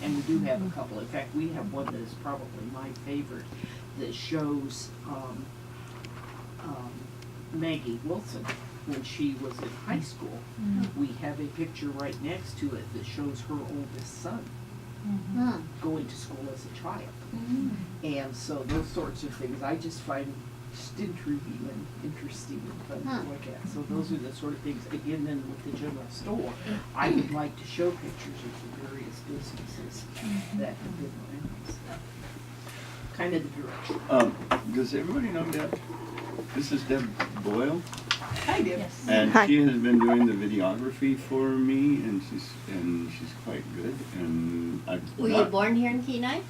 And we do have a couple. In fact, we have one that is probably my favorite that shows Maggie Wilson when she was in high school. We have a picture right next to it that shows her oldest son going to school as a child. And so those sorts of things I just find just intriguing and interesting and fun to look at. So those are the sort of things, again, then with the general store, I would like to show pictures of the various businesses that have been around. So, kind of the direction. Does everybody know Deb? This is Deb Boyle, I do. Yes. and Hi. she has been doing the videography for me, and she's quite good. And Were you born here in Kenai? Or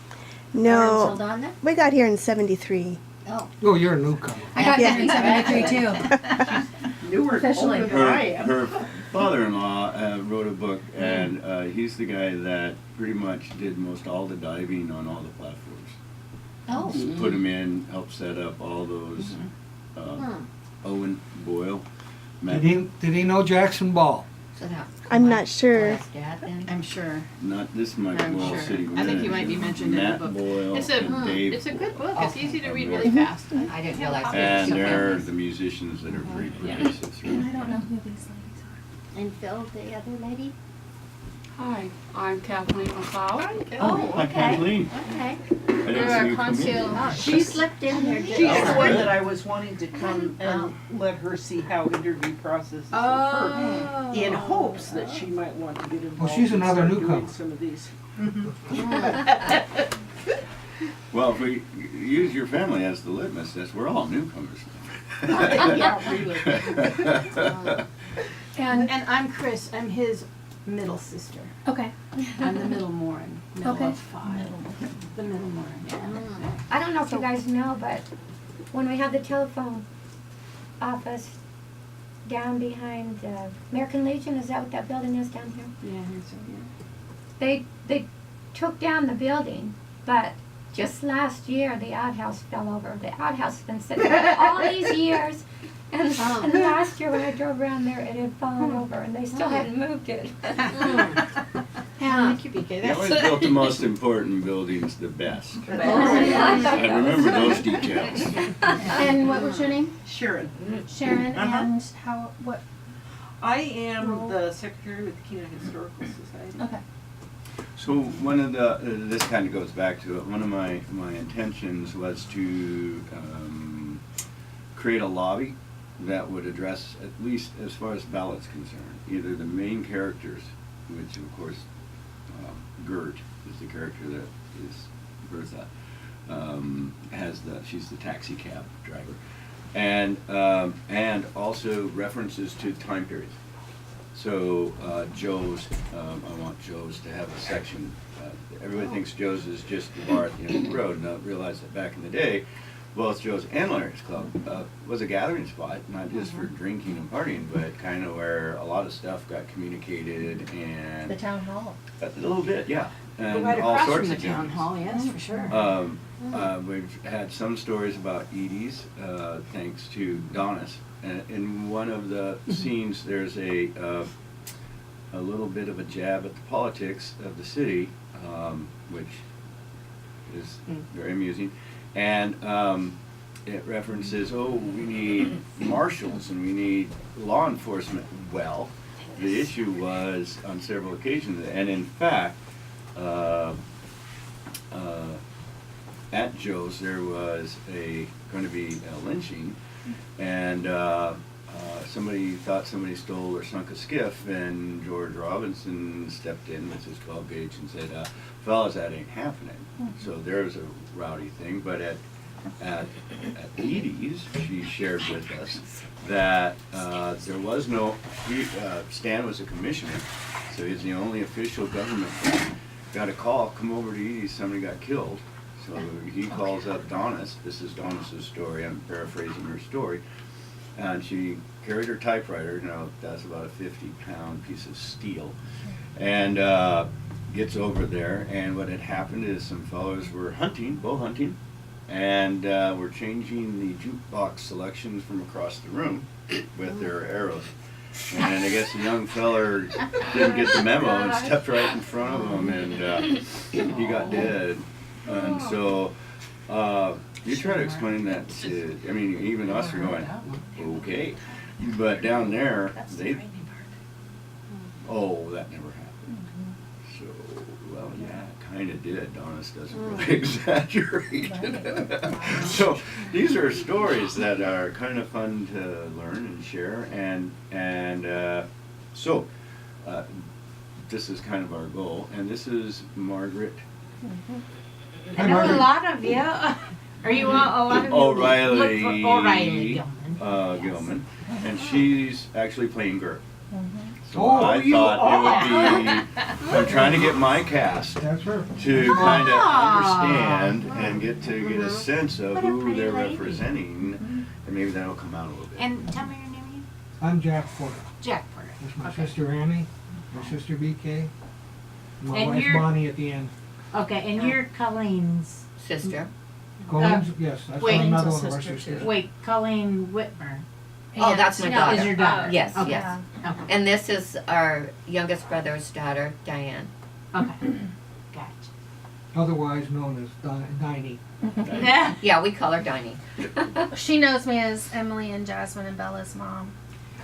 in No, Saldana? we got here in '73. Oh. Oh, you're a newcomer. I got Yeah. there in '73 too. Newer, Officially. older than I am. her father-in-law wrote a book, and he's the guy that pretty much did most all the diving on all the platforms. Oh. Put him in, helped set up all those. Owen Boyle. Did he know Jackson Ball? So that I'm not sure. His dad then? I'm sure. Not this Mike I'm Boyle sure. City. I think he might be mentioned in the Matt book. Boyle It's and Dave. a good book. It's easy to read Mhm. really fast. I didn't realize it was And so they're famous. the musicians that are pretty Yeah. producers. And Right? I don't know who these ladies are. And Phil, the other lady? Hi, I'm Kathleen McLeod. Oh, Hi, okay. Kathleen. Okay. I didn't You're see our you come in. conceal. Oh, she slipped in there, didn't She's she? the one that I was wanting to come and let her see how interview processes occur, Oh. in hopes that she might want to get involved. she's and another start doing newcomer. some of these. Well, if we use your family as the litmus test, we're all newcomers. Yeah, really. And I'm Chris. I'm his middle sister. Okay. I'm the middle Morin. Middle Okay. of five. The middle Morin, yeah. I don't know if you guys know, but when we have the telephone office down behind the American Legion, is that what that building is down here? Yeah, here's a, yeah. They took down the building, but just last year the outhouse fell over. The outhouse has been sitting there all these years, and last year when I drove around there, it had fallen over, and they still hadn't moved it. Yeah, it could be good. They always built the most important buildings the best. Oh, I remember those details. And what was your name? Sharon, Sharon. Uh-huh. And what? I am the secretary with the Kenai Historical Society. Okay. So one of the, this kind of goes back to it, one of my intentions was to create a lobby that would address, at least as far as ballot's concerned, either the main characters, which of course Gert is the character that is Bertha, she's the taxi cab driver, and also references to time periods. So Joe's, I want Joe's to have a section. Everybody thinks Joe's is just the bar at the end of the road, and I realize that back in the day, both Joe's and Larry's Club was a gathering spot, not just for drinking and partying, but kind of where a lot of stuff got communicated and The town hall. a little bit, yeah, and Right all across sorts from of the town things. hall, yes, for sure. We've had some stories about Edie's, thanks to Donis. And in one of the scenes, there's a little bit of a jab at the politics of the city, which is very amusing. And it references, oh, we need marshals and we need law enforcement. Well, the issue was on several occasions, and in fact, at Joe's there was going to be a lynching, and somebody thought somebody stole or sunk a skiff, and George Robinson stepped in with his 12 gauge and said, fellas, that ain't happening. So there's a rowdy thing, but at Edie's, she shared with us that there was no, Stan was a commissioner, so he's the only official government that got a call, come over to Edie's, somebody got killed. So he calls up Donis, this is Donis's story, I'm paraphrasing her story, and she carried her typewriter, that's about a 50-pound piece of steel, and gets over there, and what had happened is some fellows were hunting, bow hunting, and were changing the jukebox selection from across the room with their arrows. And I guess the young feller didn't get the memo and stepped right in front of him, and he got dead. And so you try to explain that to, I mean, even us are going, okay. But down there, they, oh, that never happened. So, well, yeah, it kind of did. Honest doesn't really exaggerate. So these are stories that are kind of fun to learn and share, and so this is kind of our goal, and this is Margaret. I know a lot of you. Are you a lot of you? O'Reilly. Look for O'Reilly Gilman. Gilman, and she's actually playing Gert. So Oh, I you thought are. it would be, I'm trying to get my cast That's her. to kind of Ah. understand and get a sense of What a who pretty they're lady. representing, and maybe that'll come out a little bit. And tell me your name again. I'm Jack Porter. Jack Porter. That's my Okay. sister Amy, my sister BK, my And wife you're- Bonnie at the end. Okay, and you're Colleen's. Sister. Colleen's, yes, that's wait, another Colleen's one a of our sister, sisters. Wait, Colleen Whitmer Oh, that's my daughter. is your daughter. Yes, Okay. yes. Okay. And this is our youngest brother's daughter, Diane. Okay. Gotcha. Otherwise known as Diney. Yeah, we call her Diney. She knows me as Emily and Jasmine and Bella's mom.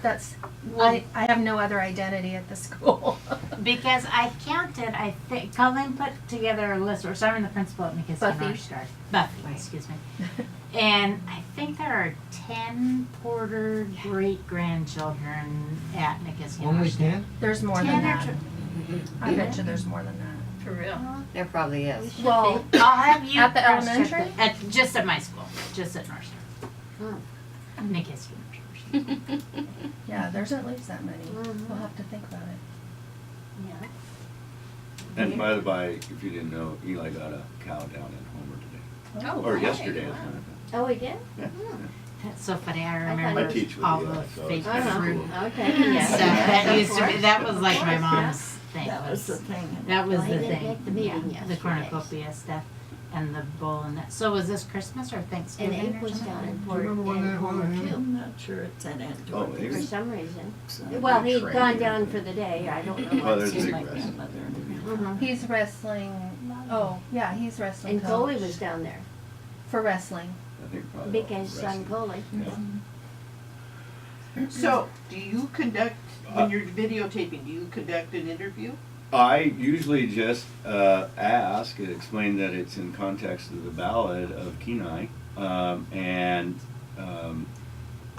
That's Well- I have no other identity at the school. Because I counted, I think Colleen put together a list, or sorry, the principal at McKissick Buffy. North Star. Buffy, Right. excuse me. And I think there are 10 Porter great grandchildren at McKissick Only North Star. 10? There's more 10 than or that. tw- I bet you there's more than that. For real. There probably is. Well, I'll have you At the cross-check elementary? that- At just at my school, just at North Star. Oh. McKissick North Star. Yeah, there's at least that many. We'll have to think about it. Yeah. And by the by, if you didn't know, Eli got a cow down in Homer today, Oh, or yesterday, as a matter of fact. Oh, we did? Yeah. That's so funny. I thought remember it I teach with all Eli, the so fake it's kinda fruit cool. Okay, yeah. stuff. That used to be, that was like my mom's thing. That was the thing. That was Well, he the didn't thing. make the meeting Yeah, the yesterday. cornucopia stuff and the bowl and that. So was this Christmas or And Thanksgiving Abe or was something? down in Do Port, you remember when in that Homer was? too, I'm not sure it's at Aunt Oh, Dorothy. maybe. for some reason. So Well, I'm he'd trained gone in down it. for the day, I don't know Oh, what. there's a She's big my rest. grandmother. Mhm. He's wrestling. Oh, yeah, he's wrestling. And Coley was down there, for wrestling. I think probably. Big guy's son Coley. So, do you conduct, when you're videotaping, do you conduct an interview? I usually just ask and explain that it's in context of the ballad of Kenai, and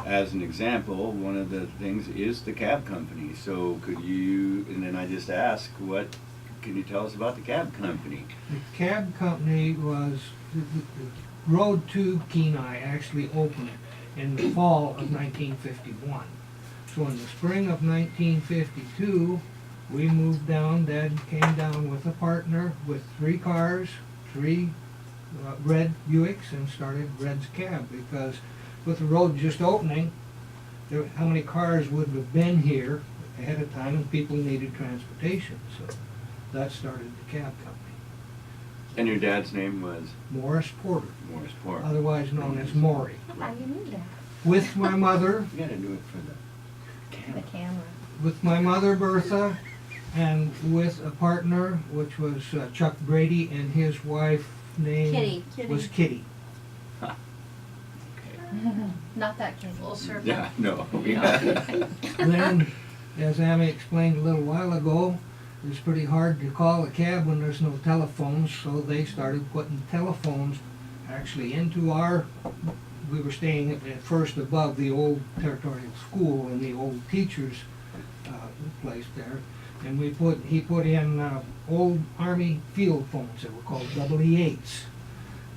as an example, one of the things is the cab company. So could you? And then I just ask, what can you tell us about the cab company? The cab company was, the road to Kenai actually opened in the fall of 1951. So in the spring of 1952, we moved down, Dad came down with a partner with 3 cars, 3 red Buicks, and started Red's Cab, because with the road just opening, how many cars would have been here ahead of time, and people needed transportation. So that started the cab company. And your dad's name was Morris Porter, Morris Porter. otherwise known as Maury. How you knew that? With my mother, You gotta do it for the The camera. camera. with my mother Bertha, and with a partner, which was Chuck Brady, and his wife name Kitty. was Kitty. Not that kid. Full circle. Yeah, no. Yeah. Then, as Amy explained a little while ago, it's pretty hard to call a cab when there's no telephones, so they started putting telephones actually into our, we were staying at first above the old territorial school in the old teachers' place there, and he put in old Army field phones that were called EE8s.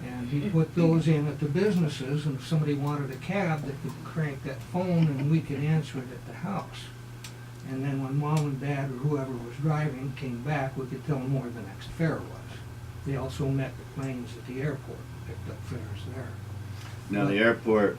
And he put those in at the businesses, and if somebody wanted a cab, they could crank that phone and we could answer it at the house. And then when Mom and Dad or whoever was driving came back, we could tell them where the next fare was. They also met the planes at the airport, picked up fares there. Now the airport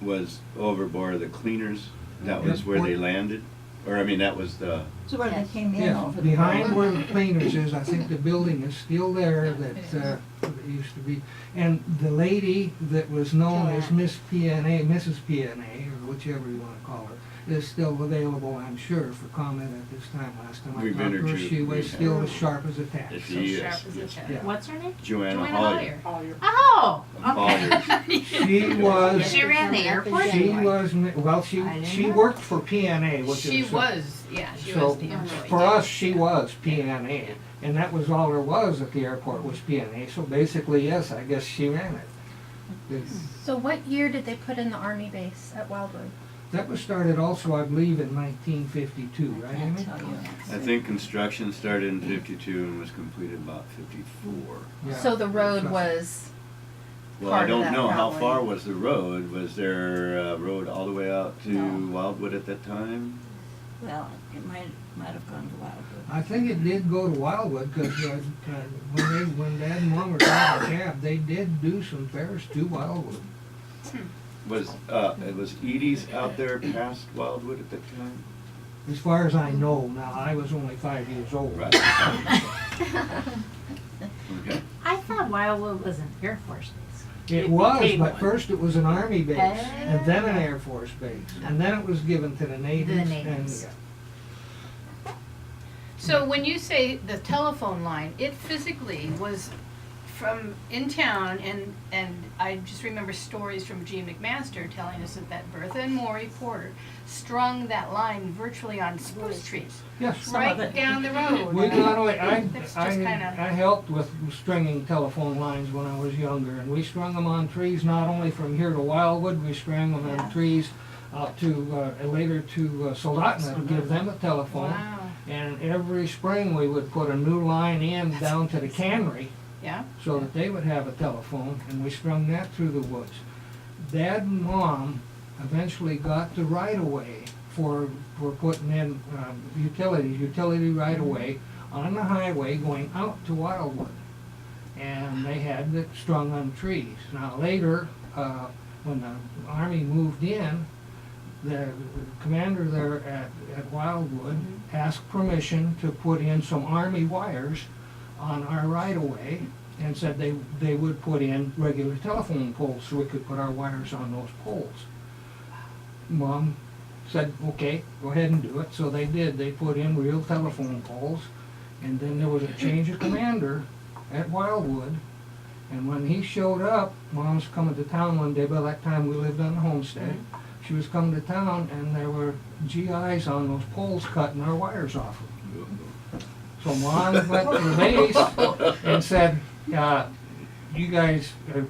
was over by the cleaners. That was where they landed, or I mean that was the. So where they came in Yeah, over the behind road. where the cleaners is, I think the building is still there that it used to be. And the lady that was known as Miss PNA, Mrs. PNA, or whichever you want to call her, is still available, I'm sure, for comment at this time. Last time I We've talked to her, interviewed- she was we still have. as sharp as a tack. Yes, So she Sharp is. as a tack. Yeah. What's her name? Joanna Joanna Hollier. Oh, Colliers. She was, she ran the airport. she was, well, she worked for PNA, which She is. was, yeah, she So was the employee. for us, she was PNA, and that was all there was at the airport was PNA. So basically, yes, I guess she ran it. So what year did they put in the army base at Wildwood? That was started also, I believe, in 1952, right, Can't Amy? tell you. I think construction started in 52 and was completed about 54. Yeah. So the road was, Well, Part I of don't that know how probably. far was the road. Was there a road all the way out to No. Wildwood at that time? Well, it might have gone to Wildwood. I think it did go to Wildwood, because when Dad and Mom were driving a cab, they did do some fairs to Wildwood. Was Edie's out there past Wildwood at that time? As far as I know, now, I was only 5 years old. Right. Okay. I thought Wildwood was an Air Force base. It was, became but one. first it was an Army base, and then an Air Force base, and then it was given to the Navy. The Navies. So when you say the telephone line, it physically was from in town, and I just remember stories from G. McMaster telling us that Bertha and Maury Porter strung that line virtually on spruce trees, Yes. Some of right it. down the road. We not only, That's just kinda- I helped with stringing telephone lines when I was younger, and we strung them on trees, not only from here to Wildwood, we strung them Yeah. on trees out to, later to Soldotna to give them a telephone. Wow, And every spring, we would put a new line in down to the cannery, yeah, so that they would have a telephone, and we strung that through the woods. Dad and Mom eventually got the right-of-way for putting in utility right-of-way on the highway going out to Wildwood. And they had it strung on trees. Now later, when the Army moved in, the commander there at Wildwood asked permission to put in some Army wires on our right-of-way, and said they would put in regular telephone poles so we could put our wires on those poles. Mom said, okay, go ahead and do it, so they did. They put in real telephone poles, and then there was a change of commander at Wildwood, and when he showed up, Mom's coming to town one day. By that time, we lived on the homestead. She was coming to town, and there were GIs on those poles cutting our wires off of them. So Mom went to the base and said, you guys are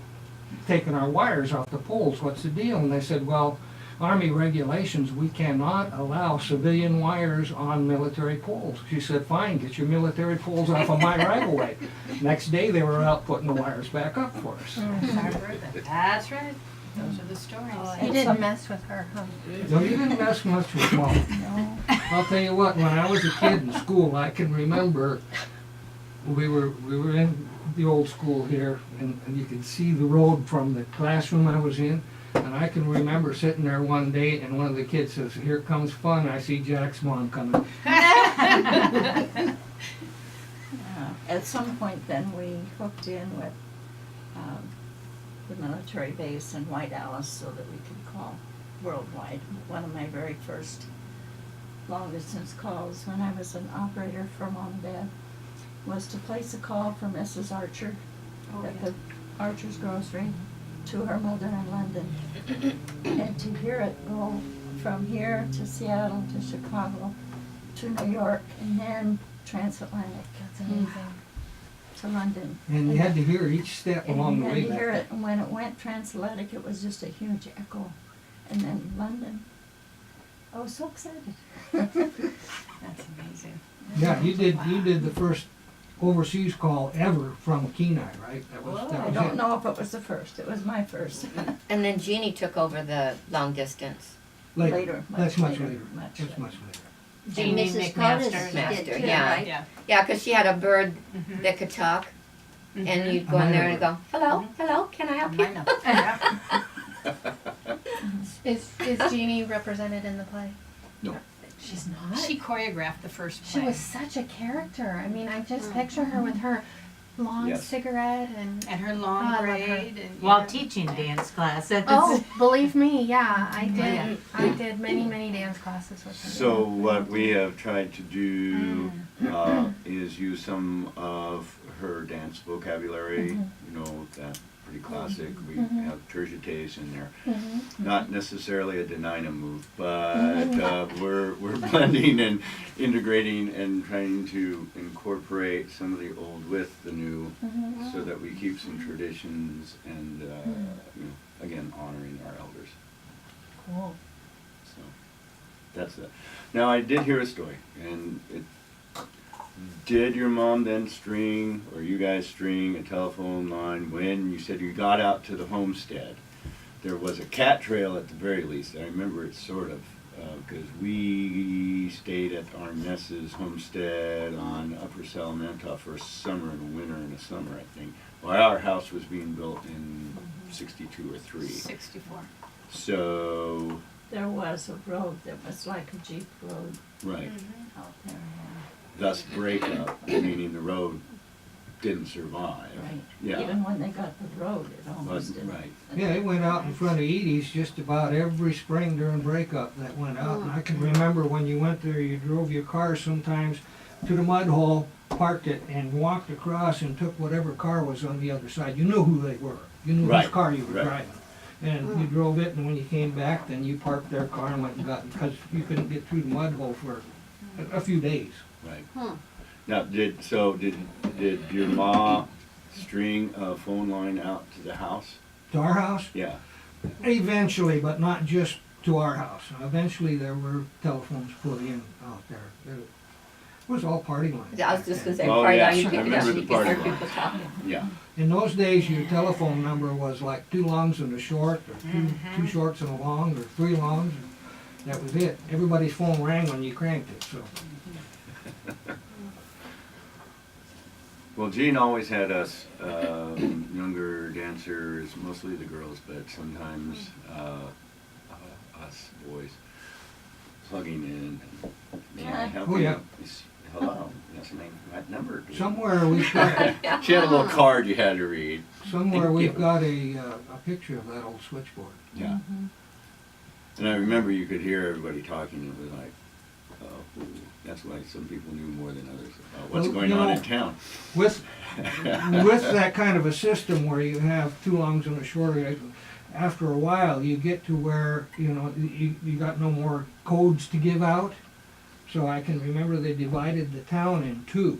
taking our wires off the poles, what's the deal? And they said, well, Army regulations, we cannot allow civilian wires on military poles. She said, fine, get your military poles off of my right-of-way. Next day, they were out putting the wires back up for us. I've heard that. That's right, those are the stories. you didn't mess with her, huh? No, you didn't mess much with Mom. I'll tell you what, when I was a kid in school, I can remember we were in the old school here, and you could see the road from the classroom I was in. And I can remember sitting there one day, and one of the kids says, here comes fun, I see Jack's mom coming. At some point then, we hooked in with the military base in White Alice so that we could call worldwide. One of my very first long-distance calls when I was an operator for Mom and Dad was to place a call for Mrs. Archer at the Archer's Grocery to her mother in London, and to hear it go from here to Seattle to Chicago to New York and then transatlantic to London. And you had to hear each step along the And way you had to hear back it, and when it went transatlantic, it was just a huge echo. And then London, I was so excited. That's amazing. Yeah, you did the first overseas call ever from Kenai, right? That was I it. don't know if it was the first, it was my first. And then Jeannie took over the long distance. Later, That's much later. much That's later. much later. Jeannie Mrs. McMaster. Curtis Master, did too, yeah. right? Yeah. Yeah, 'cause she had a bird Mhm. that could talk, Mhm. and you'd go in there and go, hello, hello, can I help you? I know. Is Jeannie represented in the play? No. She's not? She choreographed the first She play. was such a character. I mean, I just picture her with her long Yes. cigarette and And her Oh, long I love her. braid and. While yeah. teaching dance class. That's oh, believe me, yeah, I did. Yeah. I did many dance classes with her. So what we have tried to do is use some of her dance vocabulary, you know, that pretty classic. We have tertiates in there. Not necessarily a Denina move, but we're blending and integrating and trying to incorporate some of the old with the new, so that we keep some traditions and you know, again, honoring our elders. Cool. So that's it. Now I did hear a story, and did your mom then string, or you guys string, a telephone line when you said you got out to the homestead? There was a cat trail at the very least. I remember it sort of, because we stayed at Arness's homestead on Upper Salamantha for a summer and a winter and a summer, I think. Well, our house was being built in 62 or 3. 64. So, There was a road that was like a jeep road right. out there. Thus breakup, meaning the road didn't survive. Right. Yeah. Even when they got the road, it almost didn't. Right. Yeah, it went out in front of Edie's just about every spring during breakup that went out. And I can remember when you went there, you drove your car sometimes to the mud hole, parked it, and walked across and took whatever car was on the other side. You knew who they were. You knew Right, whose car you were right. driving. And you drove it, and when you came back, then you parked their car and went and got, because you couldn't get through the mud hole for a few days. Right. Now, did your ma string a phone line out to the house? To our house? Yeah. Eventually, but not just to our house. Eventually, there were telephones put in out there. It was all party lines. I was just gonna say, Oh, right yeah, now you I can, remember you the can hear party people talking. Yeah. In those days, your telephone number was like 2 longs and a short, or two shorts and a long, or 3 longs. That was it. Everybody's phone rang when you cranked it, so. Well, Jean always had us younger dancers, mostly the girls, but sometimes us boys plugging in. May I help Oh, you? yeah. Hello. Yes, what number? do you-" Somewhere we've got, She had a little card you had to read. somewhere we've got a picture of that old switchboard. Yeah. And I remember you could hear everybody talking. It was like, oh, ooh, that's why some people knew more than others about what's Well, going you on know, in town. With that kind of a system where you have 2 longs and a short, after a while you get to where, you know, you got no more codes to give out. So I can remember they divided the town in 2.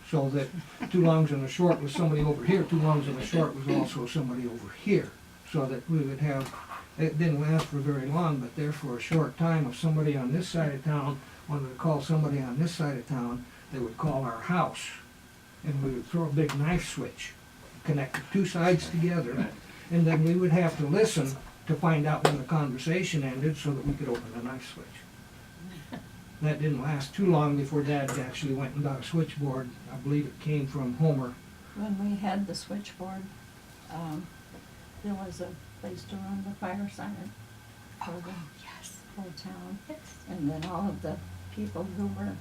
So that 2 longs and a short was somebody over here, 2 longs and a short was also somebody over here. So that we would have, it didn't last for very long, but there for a short time, if somebody on this side of town wanted to call somebody on this side of town, they would call our house. And we would throw a big knife switch, connect the 2 sides together, and then we would have to listen to find out when the conversation ended so that we could open the knife switch. That didn't last too long before Dad actually went and got a switchboard. I believe it came from Homer. When we had the switchboard, there was a place to run the fire siren for the whole town. And then all of the people who were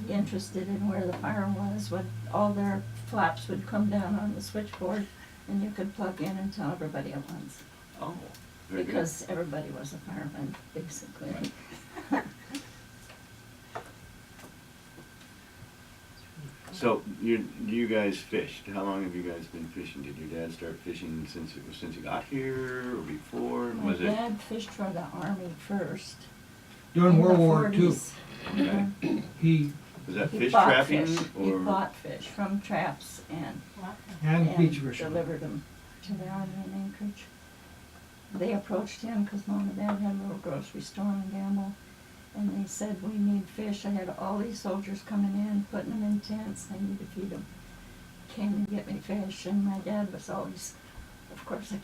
interested in where the fire was, all their flaps would come down on the switchboard, and you could plug in and tell everybody at once. Oh, very good. Because everybody was a fireman, basically. Right. So you guys fished. How long have you guys been fishing? Did your dad start fishing since you got here or before? My Was dad fished for the Army first. During in World the War II, 40s. Okay. he Was that He fish bought trapping fish. He or? bought fish from traps and and beach fishermen. delivered them to the Army in Anchorage. They approached him because Mom and Dad had a little grocery store in Gamble, and they said, we need fish. I had all these soldiers coming in, putting them in tents. I need to feed them. Can you get me fish? And my dad was always, of course I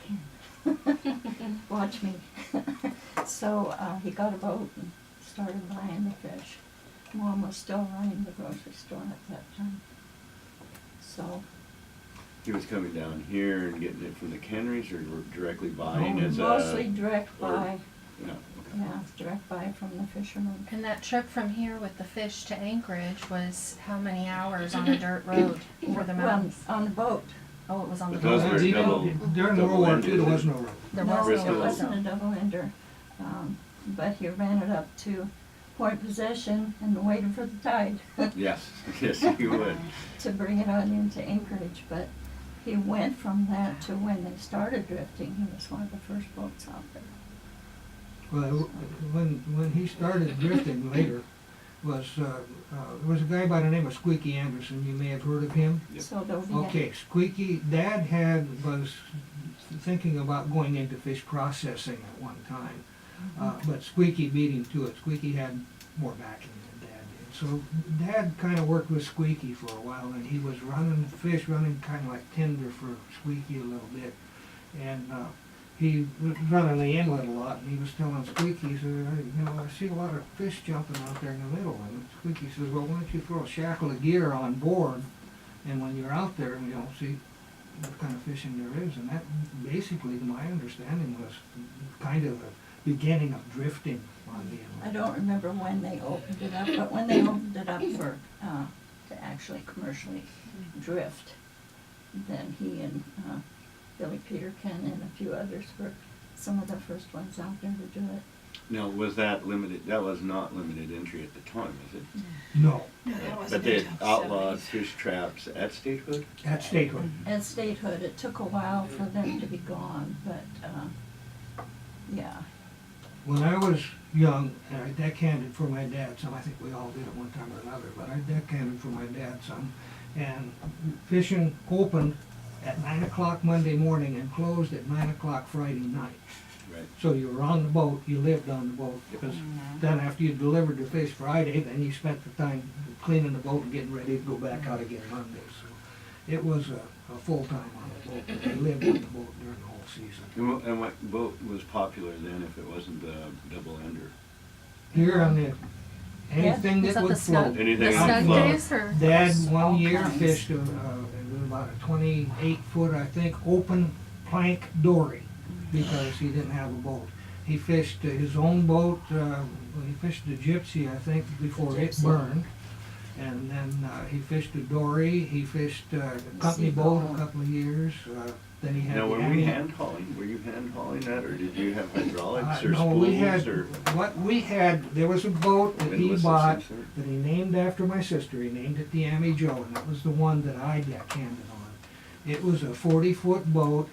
can. Watch me. So he got a boat and started buying the fish. Mom was still running the grocery store at that time. So He was coming down here and getting it from the canneries or directly buying as a? mostly direct or- buy. Yeah, Yeah, it's direct buy from the fishermen. And that trip from here with the fish to Anchorage was how many hours on a dirt road over the Well, mountains? on the boat. Oh, it was on the But those boat. were During double World War II, ended. there was no road. There No, was Bristol it no wasn't a double ender. But he ran it up to Point Possession and waited for the tide Yes, yes, you would. to bring it on into Anchorage. But he went from that to when they started drifting. He was one of the first boats out there. Well, when he started drifting later, there was a guy by the name of Squeaky Anderson. You may have heard of him. Yep. So Okay, Squeaky, Dad was thinking about going into fish processing at one time, but Squeaky beat him to it. Squeaky had more backing than Dad did. So Dad kind of worked with Squeaky for a while, and he was running kind of like tender for Squeaky a little bit. And he was running the inlet a lot, and he was telling Squeaky, he said, I see a lot of fish jumping out there in the middle. And Squeaky says, well, why don't you throw a shackle of gear on board, and when you're out there, see what kind of fishing there is. And that basically, to my understanding, was kind of the beginning of drifting on the inlet. I don't remember when they opened it up, but when they opened it up for to actually commercially drift, then he and Billy Peterkin and a few others were some of the first ones out there to do it. Now, was that limited, that was not limited entry at the time, is it? No, No, that But wasn't they until the outlawed 70s. fish traps at statehood? at statehood. At statehood, it took a while for them to be gone, but yeah. When I was young, and I deckhanded for my dad some, I think we all did at one time or another, but I deckhanded for my dad some, and fishing opened at 9 o'clock Monday morning and closed at 9 o'clock Friday night. Right. So you were on the boat, you lived on the boat, because then after you delivered the fish Friday, then you spent the time cleaning the boat and getting ready to go back out again Monday. So it was a full time on the boat, but they lived on the boat during the whole season. And what boat was popular then if it wasn't the double ender? Here on the, anything Was that that would the snug? float. Anything The on snug float. days or? Dad one All year kinds. fished it was about a 28-foot, I think, open plank dory, because he didn't have a boat. He fished his own boat, he fished the Gypsy, I think, before it Gypsy. burned. And then he fished a dory, he fished a company boat a couple of years, then he had Now, the were we Ami- hand hauling? Were you hand hauling that, or did you have hydraulics or No, we spools had, or? what we had, there was a boat that he windlass of bought some sort? that he named after my sister. He named it the Ami Joe, and that was the one that I deckhanded on. It was a 40-foot boat,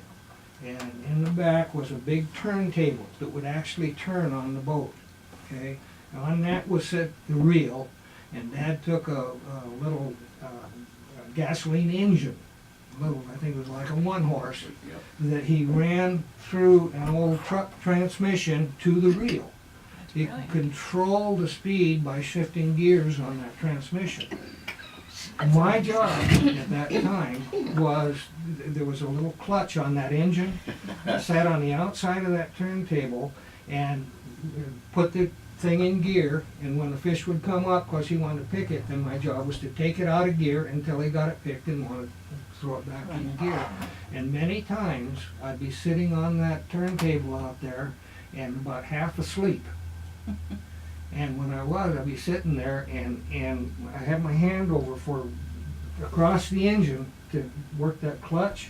and in the back was a big turntable that would actually turn on the boat, okay? And on that was set the reel, and Dad took a little gasoline engine, little, I think it was like a one-horse, Yep. that he ran through an old truck transmission to the reel. He could control the speed by shifting gears on that transmission. My job at that time was, there was a little clutch on that engine, that sat on the outside of that turntable, and put the thing in gear, and when the fish would come up, because he wanted to pick it, then my job was to take it out of gear until he got it picked and wanted to throw it back in gear. And many times, I'd be sitting on that turntable out there and about half asleep. And when I was, I'd be sitting there and I had my hand over across the engine to work that clutch.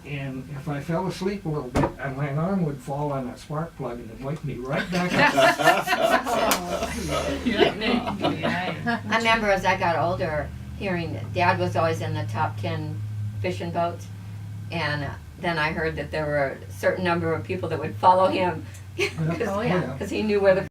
And if I fell asleep a little bit, and my arm would fall on that spark plug and it'd wake me right back up. I remember as I got older, hearing that Dad was always in the top 10 fishing boats, and then I heard that there were a certain number of people that would follow him Oh, yeah. because he knew where the